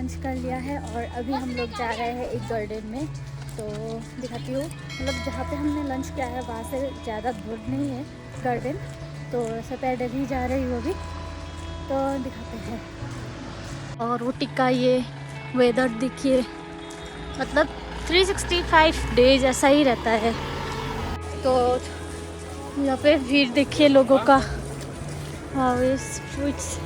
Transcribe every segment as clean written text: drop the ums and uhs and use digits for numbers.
Lunch कर लिया है और अभी हम लोग जा रहे हैं एक गार्डन में। तो दिखाती हूँ, मतलब जहाँ पे हमने लंच किया है वहाँ से ज़्यादा दूर नहीं है गार्डन, तो ऐसे पैदल ही जा रही हूँ अभी। तो दिखाते हैं। और ऊटी का ये वेदर देखिए, मतलब 365 डेज ऐसा ही रहता है। तो यहाँ पे भीड़ देखिए लोगों का। फ्रूट्स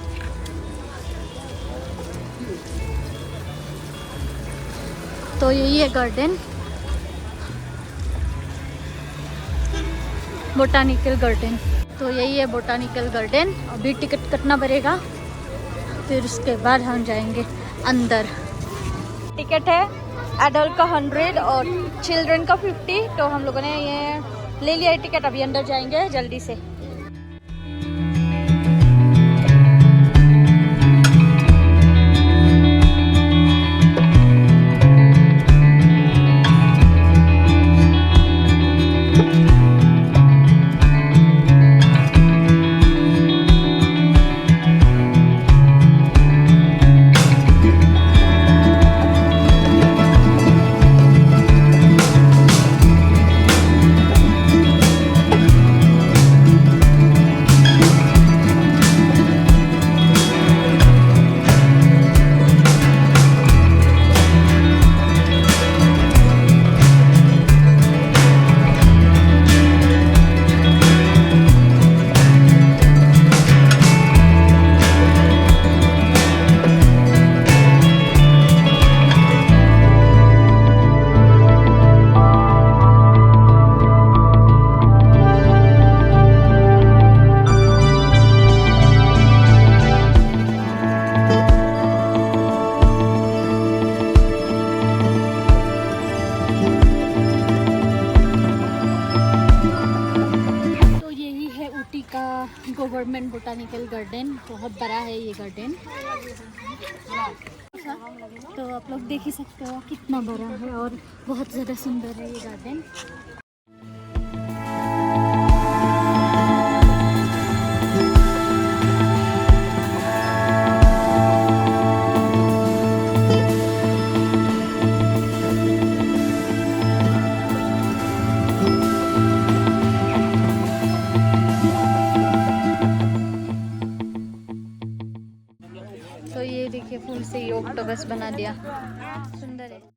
तो यही है गार्डन, बोटानिकल गार्डन। तो यही है बोटानिकल गार्डन। अभी टिकट कटना पड़ेगा, फिर उसके बाद हम जाएंगे अंदर। टिकट है एडल्ट का 100 और चिल्ड्रन का 50। तो हम लोगों ने ये ले लिया है टिकट, अभी अंदर जाएंगे जल्दी से। गवर्नमेंट बोटानिकल गार्डन बहुत बड़ा है ये गार्डन। तो आप लोग देख ही सकते हो कितना बड़ा है और बहुत ज़्यादा सुंदर है ये गार्डन। तो ये देखिए फूल से ये ऑक्टोपस बना दिया, सुंदर है।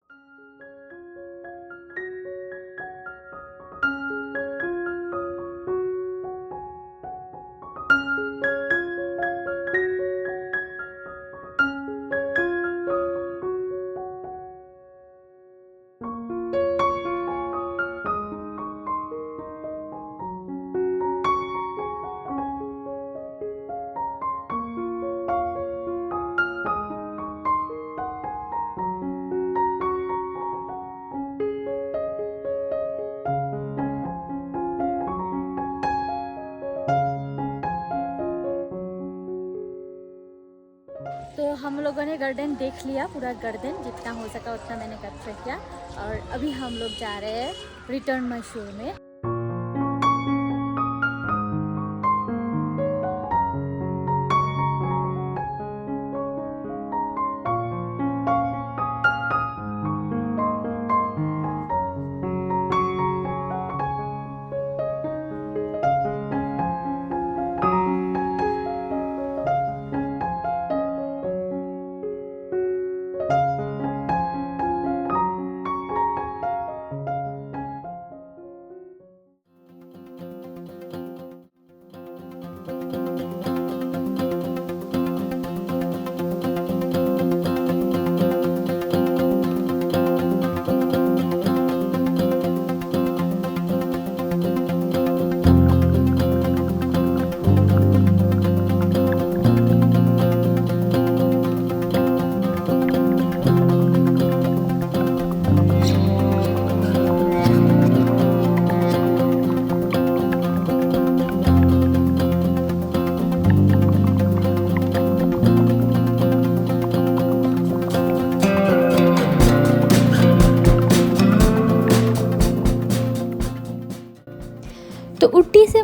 तो हम लोगों ने गार्डन देख लिया, पूरा गार्डन जितना हो सका उतना मैंने कैप्चर किया। और अभी हम लोग जा रहे हैं रिटर्न मैसूर में।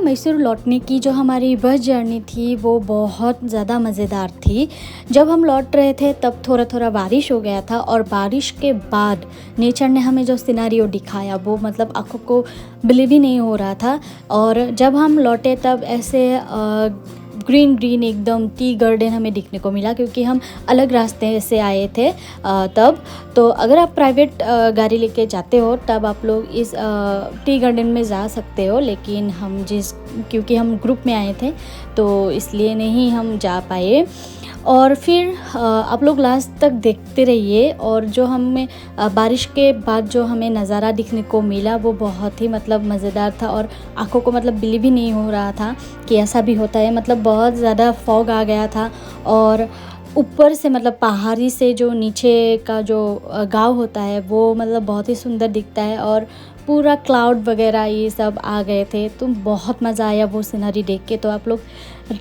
मैसूर लौटने की जो हमारी बस जर्नी थी वो बहुत ज़्यादा मज़ेदार थी। जब हम लौट रहे थे तब थोड़ा थोड़ा बारिश हो गया था, और बारिश के बाद नेचर ने हमें जो सिनेरियो दिखाया वो मतलब आँखों को बिलीव ही नहीं हो रहा था। और जब हम लौटे तब ऐसे ग्रीन ग्रीन एकदम टी गार्डन हमें दिखने को मिला, क्योंकि हम अलग रास्ते से आए थे तब। तो अगर आप प्राइवेट गाड़ी लेके जाते हो तब आप लोग इस टी गार्डन में जा सकते हो, लेकिन क्योंकि हम ग्रुप में आए थे तो इसलिए नहीं हम जा पाए। और फिर आप लोग लास्ट तक देखते रहिए। और जो हमें बारिश के बाद जो हमें नज़ारा दिखने को मिला वो बहुत ही मतलब मज़ेदार था, और आँखों को मतलब बिलीव ही नहीं हो रहा था कि ऐसा भी होता है। मतलब बहुत ज़्यादा फॉग आ गया था, और ऊपर से मतलब पहाड़ी से जो नीचे का जो गांव होता है वो मतलब बहुत ही सुंदर दिखता है, और पूरा क्लाउड वगैरह ये सब आ गए थे। तो बहुत मज़ा आया वो सीनरी देख के। तो आप लोग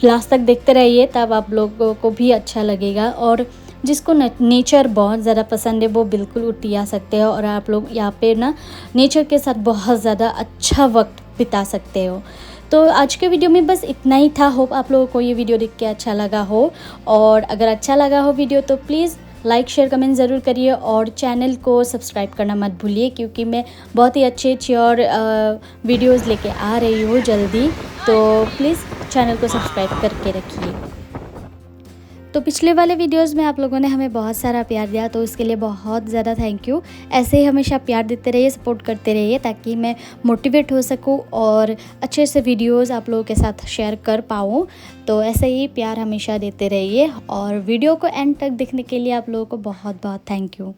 लास्ट तक देखते रहिए, तब आप लोगों को भी अच्छा लगेगा। और जिसको नेचर बहुत ज़्यादा पसंद है वो बिल्कुल उठी आ सकते हो, और आप लोग यहाँ पे ना नेचर के साथ बहुत ज़्यादा अच्छा वक्त बिता सकते हो। तो आज के वीडियो में बस इतना ही था। होप आप लोगों को ये वीडियो देख के अच्छा लगा हो, और अगर अच्छा लगा हो वीडियो तो प्लीज़ लाइक शेयर कमेंट ज़रूर करिए, और चैनल को सब्सक्राइब करना मत भूलिए, क्योंकि मैं बहुत ही अच्छे और वीडियोज़ लेके आ रही हूँ जल्दी। तो प्लीज़ चैनल को सब्सक्राइब करके रखिए। तो पिछले वाले वीडियोस में आप लोगों ने हमें बहुत सारा प्यार दिया, तो इसके लिए बहुत ज़्यादा थैंक यू। ऐसे ही हमेशा प्यार देते रहिए, सपोर्ट करते रहिए, ताकि मैं मोटिवेट हो सकूं और अच्छे से वीडियोस आप लोगों के साथ शेयर कर पाऊँ। तो ऐसे ही प्यार हमेशा देते रहिए, और वीडियो को एंड तक देखने के लिए आप लोगों को बहुत बहुत थैंक यू।